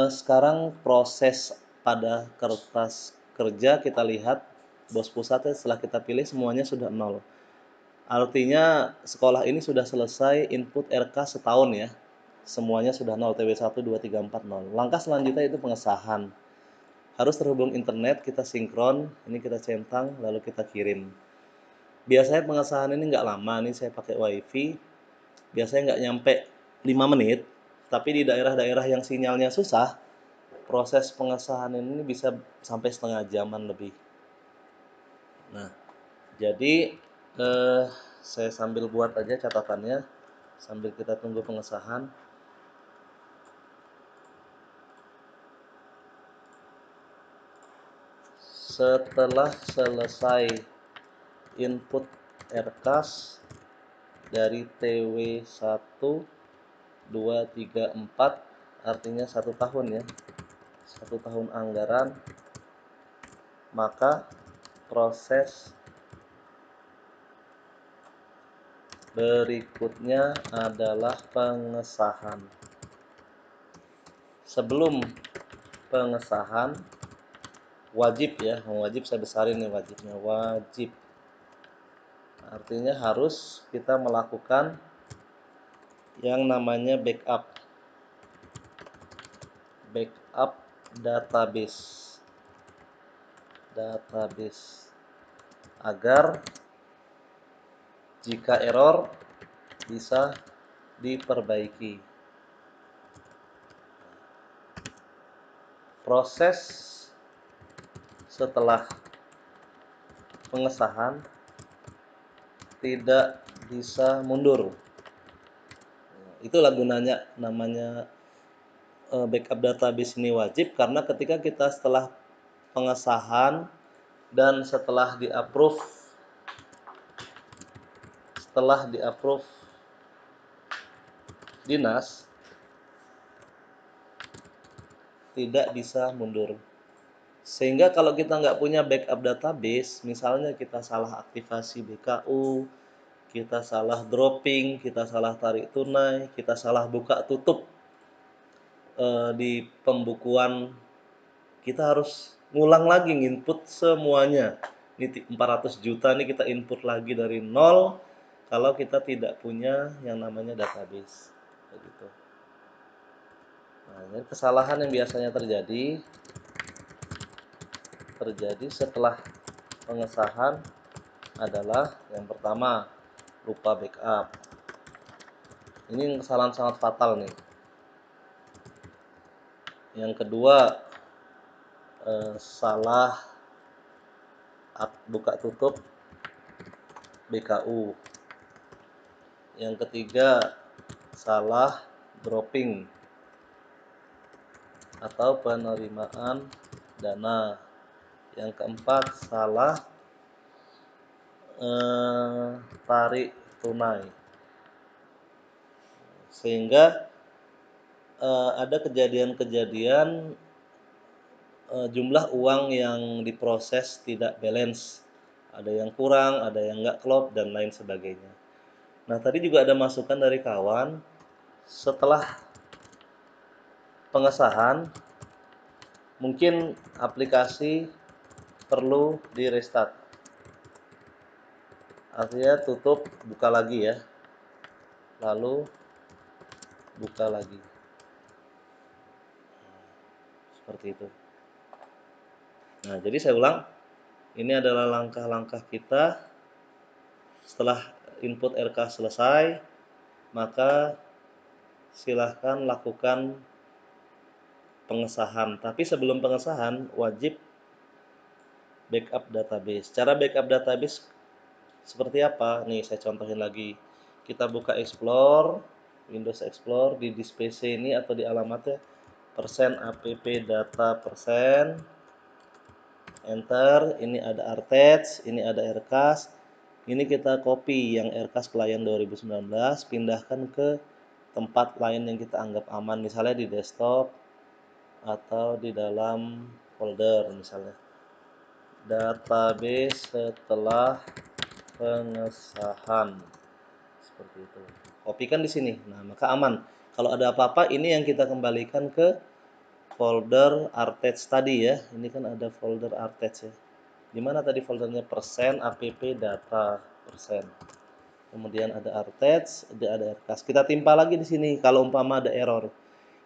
Sekarang proses pada kertas kerja kita lihat, bos pusatnya setelah kita pilih semuanya sudah nol. Artinya sekolah ini sudah selesai input RK setahun ya. Semuanya sudah nol, TW1, 2, 3, 4, nol. Langkah selanjutnya itu pengesahan. Harus terhubung internet, kita sinkron, ini kita centang, lalu kita kirim. Biasanya pengesahan ini nggak lama, nih saya pakai WiFi. Biasanya nggak nyampe 5 menit, tapi di daerah-daerah yang sinyalnya susah, proses pengesahan ini bisa sampai setengah jaman lebih. Nah, jadi saya sambil buat aja catatannya sambil kita tunggu pengesahan. Setelah selesai input RKAS dari TW1, 2, 3, 4, artinya 1 tahun ya, 1 tahun anggaran, maka proses berikutnya adalah pengesahan. Sebelum pengesahan, wajib ya, wajib saya besarin nih wajibnya, wajib. Artinya harus kita melakukan yang namanya backup database agar jika error bisa diperbaiki. Proses setelah pengesahan tidak bisa mundur. Itulah gunanya namanya backup database ini wajib, karena ketika kita setelah pengesahan dan setelah di-approve dinas, tidak bisa mundur. Sehingga kalau kita nggak punya backup database, misalnya kita salah aktivasi BKU, kita salah dropping, kita salah tarik tunai, kita salah buka tutup di pembukuan, kita harus ngulang lagi nginput semuanya. Ini 400 juta nih kita input lagi dari nol kalau kita tidak punya yang namanya database. Begitu. Nah, ini kesalahan yang biasanya terjadi setelah pengesahan adalah yang pertama, lupa backup. Ini kesalahan sangat fatal nih. Yang kedua, salah buka tutup BKU. Yang ketiga, salah dropping atau penerimaan dana. Yang keempat, salah tarik tunai. Sehingga ada kejadian-kejadian jumlah uang yang diproses tidak balance. Ada yang kurang, ada yang nggak klop, dan lain sebagainya. Nah, tadi juga ada masukan dari kawan, setelah pengesahan, mungkin aplikasi perlu di restart. Artinya tutup, buka lagi ya. Lalu buka lagi. Seperti itu. Nah, jadi saya ulang, ini adalah langkah-langkah kita setelah input RK selesai, maka silahkan lakukan pengesahan. Tapi sebelum pengesahan, wajib backup database. Cara backup database seperti apa? Nih, saya contohin lagi. Kita buka Explore, Windows Explorer, di disk PC ini atau di alamatnya %app data persen, enter. Ini ada artets, ini ada rcas. Ini kita copy yang rcas pelayan 2019, pindahkan ke tempat lain yang kita anggap aman, misalnya di desktop atau di dalam folder, misalnya database setelah pengesahan, seperti itu. Kopikan di sini. Nah, maka aman. Kalau ada apa-apa, ini yang kita kembalikan ke folder artets tadi ya. Ini kan ada folder artets ya. Di mana tadi foldernya persen app data persen. Kemudian ada artets, ada rcas. Kita timpa lagi di sini kalau umpama ada error.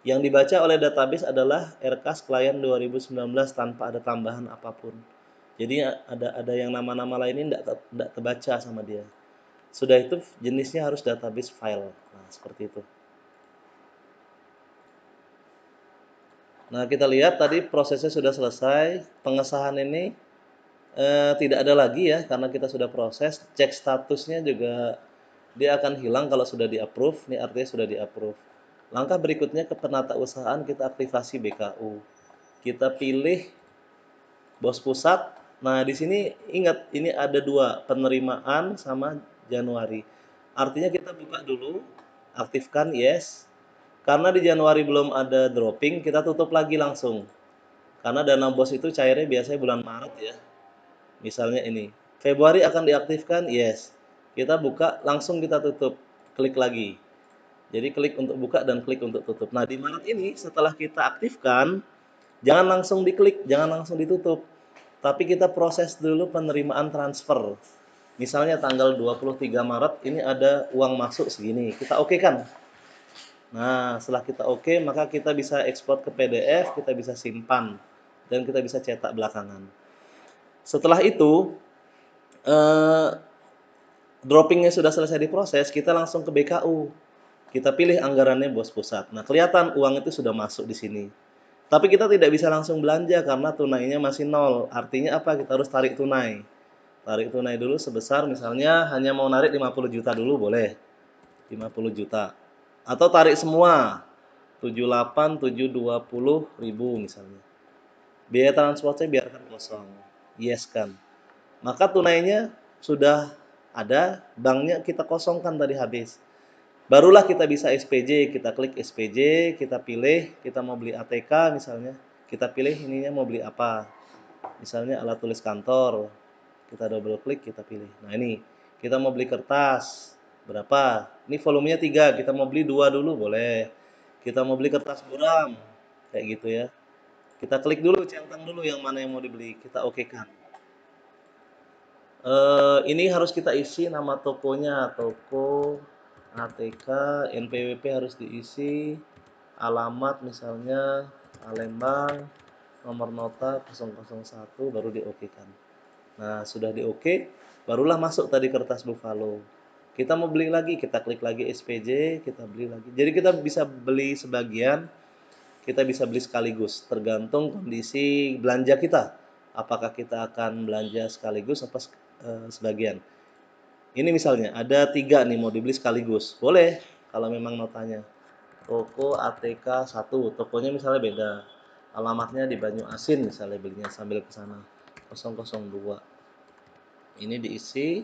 Yang dibaca oleh database adalah rcas klien 2019 tanpa ada tambahan apapun. Jadi ada yang nama-nama lain ini tidak terbaca sama dia. Sudah itu jenisnya harus database file. Nah, seperti itu. Nah, kita lihat tadi prosesnya sudah selesai. Pengesahan ini tidak ada lagi ya, karena kita sudah proses. Cek statusnya juga dia akan hilang kalau sudah di-approve. Ini artinya sudah di-approve. Langkah berikutnya ke penatausahaan kita aktivasi BKU. Kita pilih bos pusat. Nah, di sini ingat ini ada dua, penerimaan sama Januari. Artinya kita buka dulu, aktifkan yes. Karena di Januari belum ada dropping, kita tutup lagi langsung. Karena dana bos itu cairnya biasanya bulan Maret ya. Misalnya ini, Februari akan diaktifkan, yes. Kita buka, langsung kita tutup, klik lagi. Jadi klik untuk buka dan klik untuk tutup. Nah, di Maret ini setelah kita aktifkan, jangan langsung diklik, jangan langsung ditutup. Tapi kita proses dulu penerimaan transfer. Misalnya tanggal 23 Maret ini ada uang masuk segini, kita oke kan? Nah, setelah kita oke, maka kita bisa ekspor ke PDF, kita bisa simpan, dan kita bisa cetak belakangan. Setelah itu, droppingnya sudah selesai diproses, kita langsung ke BKU. Kita pilih anggarannya bos pusat. Nah, kelihatan uang itu sudah masuk di sini. Tapi kita tidak bisa langsung belanja karena tunainya masih nol. Artinya apa? Kita harus tarik tunai. Tarik tunai dulu sebesar misalnya hanya mau narik 50 juta dulu boleh. 50 juta. Atau tarik semua. 78.720.000 misalnya. Biaya transportnya biarkan kosong. Yes kan. Maka tunainya sudah ada, banknya kita kosongkan tadi habis. Barulah kita bisa SPJ, kita klik SPJ, kita pilih, kita mau beli ATK misalnya, kita pilih ininya mau beli apa. Misalnya alat tulis kantor, kita double klik, kita pilih. Nah ini, kita mau beli kertas, berapa? Ini volumenya 3, kita mau beli 2 dulu, boleh. Kita mau beli kertas buram, kayak gitu ya. Kita klik dulu, centang dulu yang mana yang mau dibeli, kita okekan. Ini harus kita isi nama tokonya, toko ATK, NPWP harus diisi, alamat misalnya Palembang, nomor nota 001 baru diokekan. Nah, sudah di-oke, barulah masuk tadi kertas Buffalo. Kita mau beli lagi, kita klik lagi SPJ, kita beli lagi. Jadi kita bisa beli sebagian, kita bisa beli sekaligus, tergantung kondisi belanja kita. Apakah kita akan belanja sekaligus atau sebagian. Ini misalnya ada 3 nih mau dibeli sekaligus, boleh kalau memang notanya. Toko ATK 1, tokonya misalnya beda. Alamatnya di Banyu Asin misalnya belinya sambil ke sana. 002. Ini diisi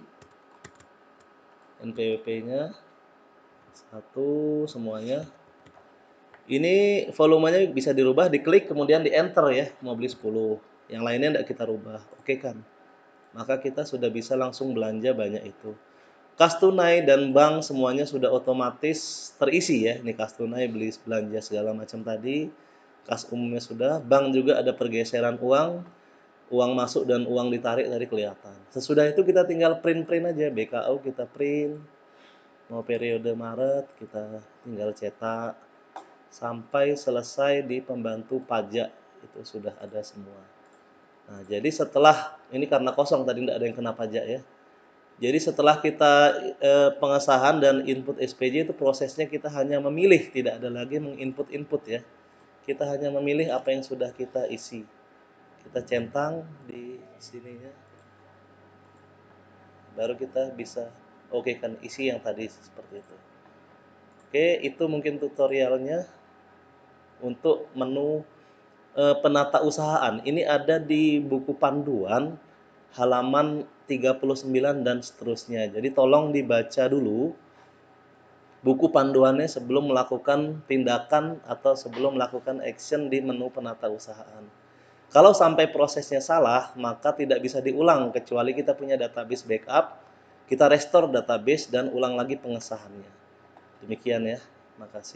NPWP-nya 1 semuanya. Ini volumenya bisa dirubah, diklik kemudian di enter ya, mau beli 10. Yang lainnya tidak kita rubah. Oke kan? Maka kita sudah bisa langsung belanja banyak itu. Kas tunai dan bank semuanya sudah otomatis terisi ya. Ini kas tunai beli belanja segala macam tadi. Kas umumnya sudah, bank juga ada pergeseran uang, uang masuk dan uang ditarik tadi kelihatan. Sesudah itu kita tinggal print-print aja, BKU kita print. Mau periode Maret kita tinggal cetak sampai selesai di pembantu pajak itu sudah ada semua. Nah, jadi setelah ini karena kosong tadi tidak ada yang kena pajak ya. Jadi setelah kita pengesahan dan input SPJ itu prosesnya kita hanya memilih, tidak ada lagi menginput-input ya. Kita hanya memilih apa yang sudah kita isi. Kita centang di sininya, baru kita bisa okekan isi yang tadi seperti itu. Oke, itu mungkin tutorialnya untuk menu penata usahaan. Ini ada di buku panduan halaman 39 dan seterusnya. Jadi tolong dibaca dulu buku panduannya sebelum melakukan tindakan atau sebelum melakukan action di menu penata usahaan. Kalau sampai prosesnya salah, maka tidak bisa diulang kecuali kita punya database backup, kita restore database dan ulang lagi pengesahannya. Demikian ya. Makasih.